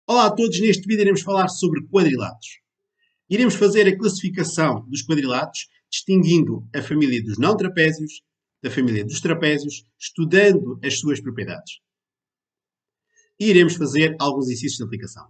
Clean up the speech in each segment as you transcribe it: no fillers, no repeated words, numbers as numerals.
Olá a todos, neste vídeo iremos falar sobre quadrilados. Iremos fazer a classificação dos quadrilados, distinguindo a família dos não trapézios da família dos trapézios, estudando as suas propriedades. E iremos fazer alguns exercícios de aplicação.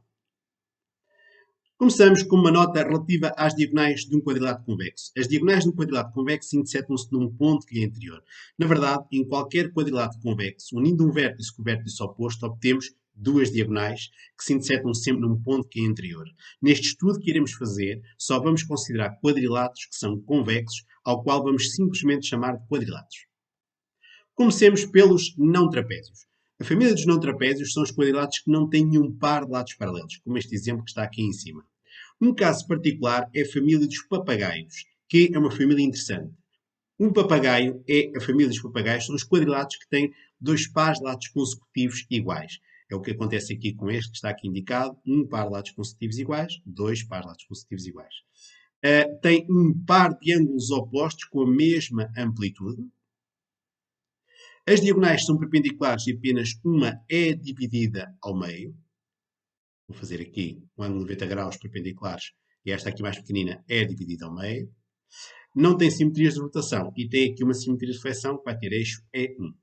Começamos com uma nota relativa às diagonais de um quadrilátero convexo. As diagonais de um quadrilátero convexo intersetam-se num ponto que lhe é interior. Na verdade, em qualquer quadrilátero convexo, unindo um vértice com o vértice oposto, obtemos duas diagonais que se intersetam sempre num ponto que é interior. Neste estudo que iremos fazer, só vamos considerar quadriláteros que são convexos, ao qual vamos simplesmente chamar de quadriláteros. Comecemos pelos não trapézios. A família dos não trapézios são os quadriláteros que não têm nenhum par de lados paralelos, como este exemplo que está aqui em cima. Um caso particular é a família dos papagaios, que é uma família interessante. Um papagaio é a família dos papagaios, são os quadriláteros que têm dois pares de lados consecutivos iguais. É o que acontece aqui com este que está aqui indicado, um par de lados consecutivos iguais, dois pares de lados consecutivos iguais. Tem um par de ângulos opostos com a mesma amplitude. As diagonais são perpendiculares e apenas uma é dividida ao meio. Vou fazer aqui um ângulo de 90 graus perpendiculares e esta aqui mais pequenina é dividida ao meio. Não tem simetrias de rotação e tem aqui uma simetria de flexão que vai ter eixo E1.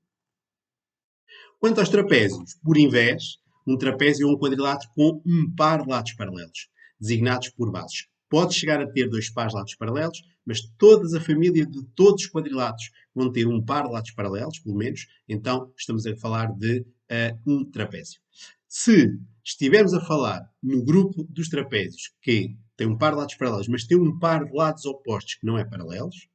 Quanto aos trapézios, por invés, um trapézio é um quadrilátero com um par de lados paralelos, designados por bases. Pode chegar a ter dois pares de lados paralelos, mas toda a família de todos os quadriláteros vão ter um par de lados paralelos, pelo menos, então estamos a falar de um trapézio. Se estivermos a falar no grupo dos trapézios que tem um par de lados paralelos, mas tem um par de lados opostos que não é paralelos,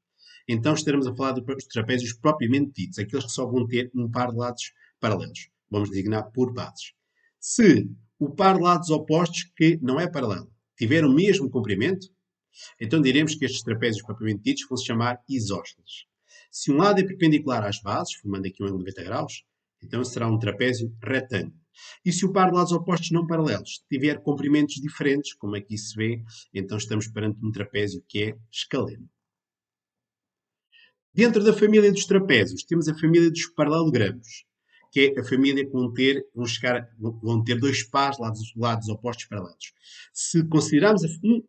então estaremos a falar dos trapézios propriamente ditos, aqueles que só vão ter um par de lados paralelos. Vamos designar por bases. Se o par de lados opostos que não é paralelo tiver o mesmo comprimento, então diremos que estes trapézios propriamente ditos vão se chamar isósceles. Se um lado é perpendicular às bases, formando aqui um ângulo de 90 graus, então será um trapézio retângulo. E se o par de lados opostos não paralelos tiver comprimentos diferentes, como aqui se vê, então estamos perante um trapézio que é escaleno. Dentro da família dos trapézios, temos a família dos paralelogramos, que é a família que vão ter dois pares lados opostos paralelos. Se considerarmos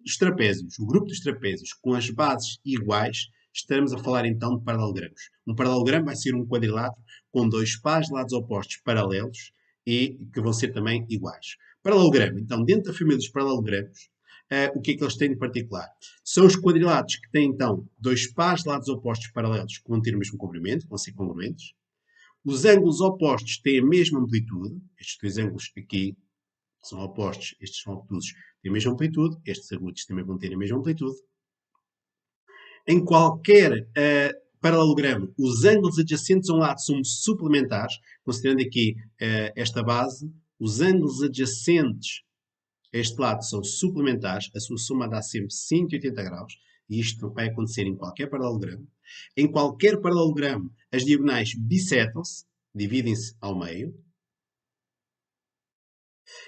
os trapézios, o grupo dos trapézios, com as bases iguais, estaremos a falar então de paralelogramos. Um paralelogramo vai ser um quadrilátero com dois pares de lados opostos paralelos e que vão ser também iguais. Paralelogramo, então, dentro da família dos paralelogramos, o que é que eles têm de particular? São os quadriláteros que têm, então, dois pares de lados opostos paralelos que vão ter o mesmo comprimento, vão ser congruentes. Os ângulos opostos têm a mesma amplitude. Estes dois ângulos aqui são opostos, estes são obtusos, têm a mesma amplitude. Estes agudos também vão ter a mesma amplitude. Em qualquer paralelogramo, os ângulos adjacentes a um lado são suplementares. Considerando aqui esta base, os ângulos adjacentes a este lado são suplementares. A sua soma dá sempre 180 graus. E isto vai acontecer em qualquer paralelogramo. Em qualquer paralelogramo, as diagonais bissetam-se, dividem-se ao meio.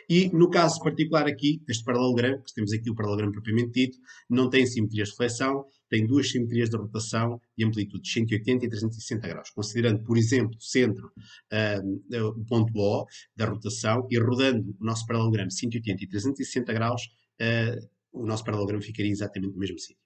E no caso particular aqui, deste paralelogramo, que temos aqui o paralelogramo propriamente dito, não tem simetrias de flexão, tem duas simetrias de rotação e amplitude de 180 e 360 graus. Considerando, por exemplo, o centro, o ponto O da rotação, e rodando o nosso paralelogramo 180 e 360 graus, o nosso paralelogramo ficaria exatamente no mesmo sítio.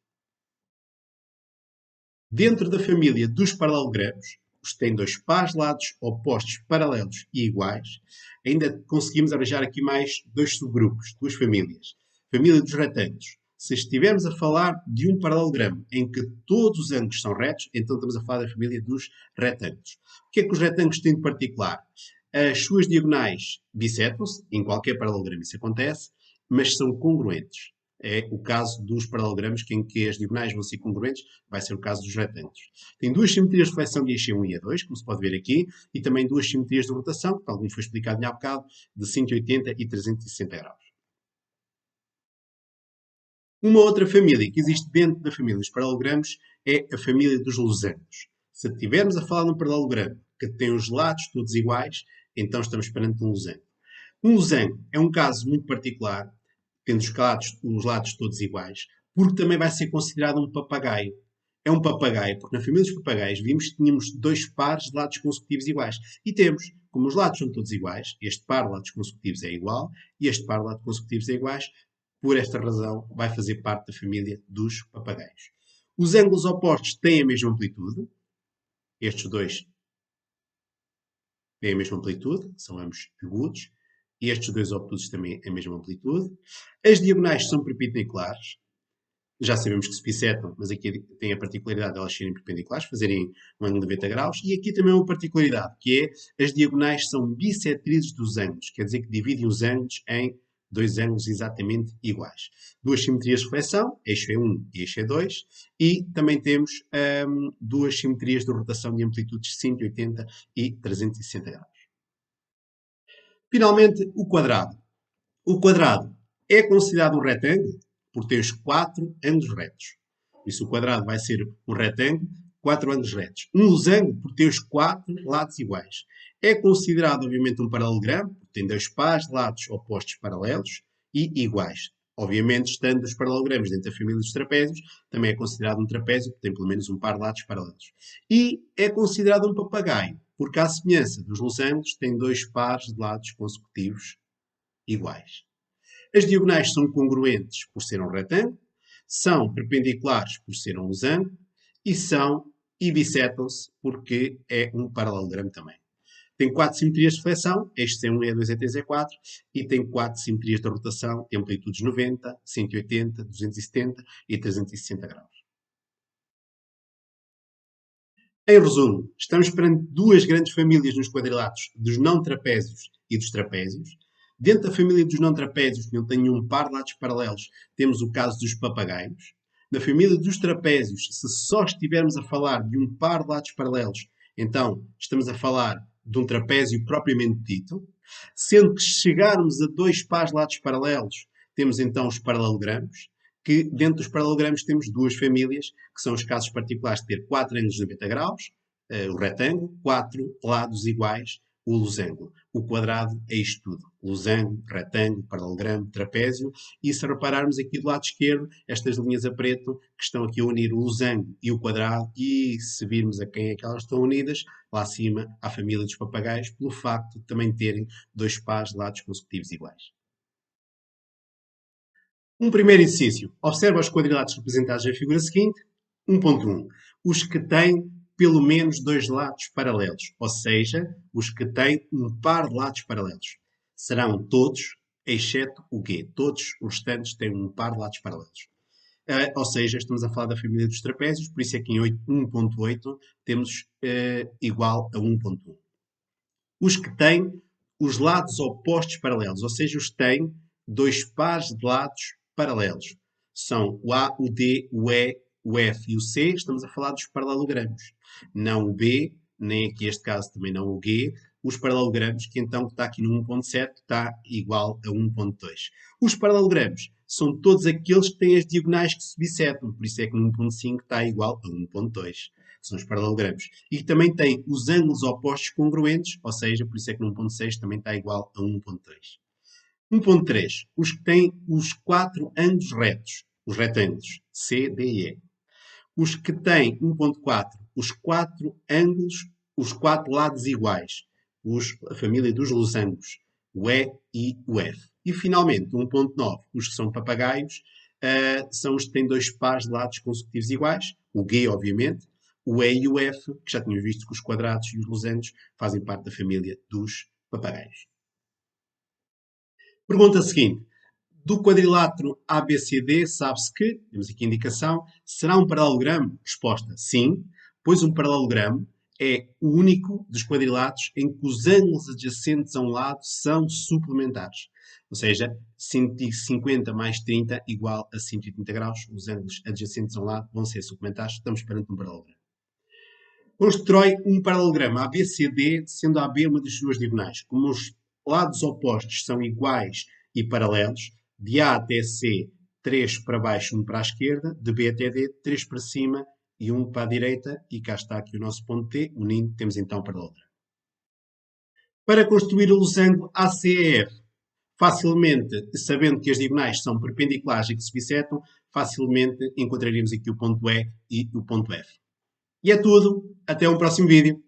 Dentro da família dos paralelogramos, os que têm dois pares de lados opostos, paralelos e iguais, ainda conseguimos arranjar aqui mais dois subgrupos, duas famílias. Família dos retângulos. Se estivermos a falar de um paralelogramo em que todos os ângulos são retos, então estamos a falar da família dos retângulos. O que é que os retângulos têm de particular? As suas diagonais bissetam-se, em qualquer paralelogramo isso acontece, mas são congruentes. É o caso dos paralelogramos em que as diagonais vão ser congruentes, vai ser o caso dos retângulos. Tem duas simetrias de flexão de eixo E1 e E2, como se pode ver aqui, e também duas simetrias de rotação, tal como foi explicado há bocado, de 180 e 360 graus. Uma outra família que existe dentro da família dos paralelogramos é a família dos losangos. Se estivermos a falar de um paralelogramo que tem os lados todos iguais, então estamos perante um losango. Um losango é um caso muito particular, tendo os lados todos iguais, porque também vai ser considerado um papagaio. é um papagaio, porque na família dos papagaios vimos que tínhamos dois pares de lados consecutivos iguais. E temos, como os lados são todos iguais, este par de lados consecutivos é igual e este par de lados consecutivos é iguais, por esta razão vai fazer parte da família dos papagaios. Os ângulos opostos têm a mesma amplitude, estes dois têm a mesma amplitude, são ambos agudos, e estes dois obtusos também a mesma amplitude. As diagonais são perpendiculares, já sabemos que se bisetam, mas aqui tem a particularidade de elas serem perpendiculares, fazerem um ângulo de 90 graus, e aqui também uma particularidade, que é as diagonais são bissetrizes dos ângulos, quer dizer que dividem os ângulos em dois ângulos exatamente iguais. Duas simetrias de reflexão, eixo é 1 e eixo é 2, e também temos duas simetrias de rotação de amplitudes 180 e 360 graus. Finalmente, o quadrado. O quadrado é considerado um retângulo porque tem os quatro ângulos retos. Por isso, o quadrado vai ser um retângulo, quatro ângulos retos. Um losango porque tem os quatro lados iguais. É considerado, obviamente, um paralelogramo, porque tem dois pares de lados opostos paralelos e iguais. Obviamente, estando os paralelogramas dentro da família dos trapézios, também é considerado um trapézio, porque tem pelo menos um par de lados paralelos. E é considerado um papagaio, porque, à semelhança dos losangos, tem dois pares de lados consecutivos iguais. As diagonais são congruentes por ser um retângulo, são perpendiculares por ser um losango e bisetam-se porque é um paralelogramo também. Tem quatro simetrias de flexão, eixos E1, E2, E3, E4, e tem quatro simetrias de rotação, de amplitudes 90, 180, 270 e 360 graus. Em resumo, estamos perante duas grandes famílias nos quadriláteros dos não trapézios e dos trapézios. Dentro da família dos não trapézios, que não tem nenhum par de lados paralelos, temos o caso dos papagaios. Na família dos trapézios, se só estivermos a falar de um par de lados paralelos, então estamos a falar de um trapézio propriamente dito. Sendo que se chegarmos a dois pares de lados paralelos, temos então os paralelogramos, que dentro dos paralelogramos temos duas famílias, que são os casos particulares de ter quatro ângulos de 90 graus, o retângulo, quatro lados iguais, o losango. O quadrado é isto tudo. Losango, retângulo, paralelogramo, trapézio. E se repararmos aqui do lado esquerdo, estas linhas a preto que estão aqui a unir o losango e o quadrado, e se virmos a quem é que elas estão unidas, lá acima, à família dos papagaios, pelo facto de também terem dois pares de lados consecutivos iguais. Um primeiro exercício. Observa os quadriláteros representados na figura seguinte. 1.1. Os que têm pelo menos dois lados paralelos, ou seja, os que têm um par de lados paralelos. Serão todos, exceto o quê? Todos os restantes têm um par de lados paralelos. Ou seja, estamos a falar da família dos trapézios, por isso é que em 1.8 temos igual a 1.1. Os que têm os lados opostos paralelos, ou seja, os que têm dois pares de lados paralelos. São o A, o D, o E, o F e o C. Estamos a falar dos paralelogramos. Não o B, nem aqui este caso também não o G. Os paralelogramos, que então está aqui no 1.7, está igual a 1.2. Os paralelogramos são todos aqueles que têm as diagonais que se bisetam. Por isso é que no 1.5 está igual a 1.2. São os paralelogramos. E também tem os ângulos opostos congruentes, ou seja, por isso é que no 1.6 também está igual a 1.2. 1.3. Os que têm os quatro ângulos retos, os retângulos, C, D e E. Os que têm 1.4, os quatro ângulos, os quatro lados iguais, a família dos losangos, o E e o F. E finalmente, 1.9, os que são papagaios, são os que têm dois pares de lados consecutivos iguais, o G, obviamente, o E e o F, que já tínhamos visto que os quadrados e os losangos fazem parte da família dos papagaios. Pergunta seguinte. Do quadrilátero ABCD, sabe-se que, temos aqui a indicação, será um paralelogramo? Resposta, sim, pois um paralelogramo é o único dos quadriláteros em que os ângulos adjacentes a um lado são suplementares. Ou seja, 150 mais 30 igual a 180 graus. Os ângulos adjacentes a um lado vão ser suplementares. Estamos perante um paralelogramo. Constrói um paralelogramo ABCD, sendo AB uma das suas diagonais. Como os lados opostos são iguais e paralelos, de A até C, 3 para baixo, 1 para a esquerda, de B até D, 3 para cima e 1 para a direita, e cá está aqui o nosso ponto T, unindo, temos então o paralelogramo. Para construir o losango ACEF, facilmente, sabendo que as diagonais são perpendiculares e que se bissetam, facilmente encontraríamos aqui o ponto E e o ponto F. E é tudo. Até um próximo vídeo.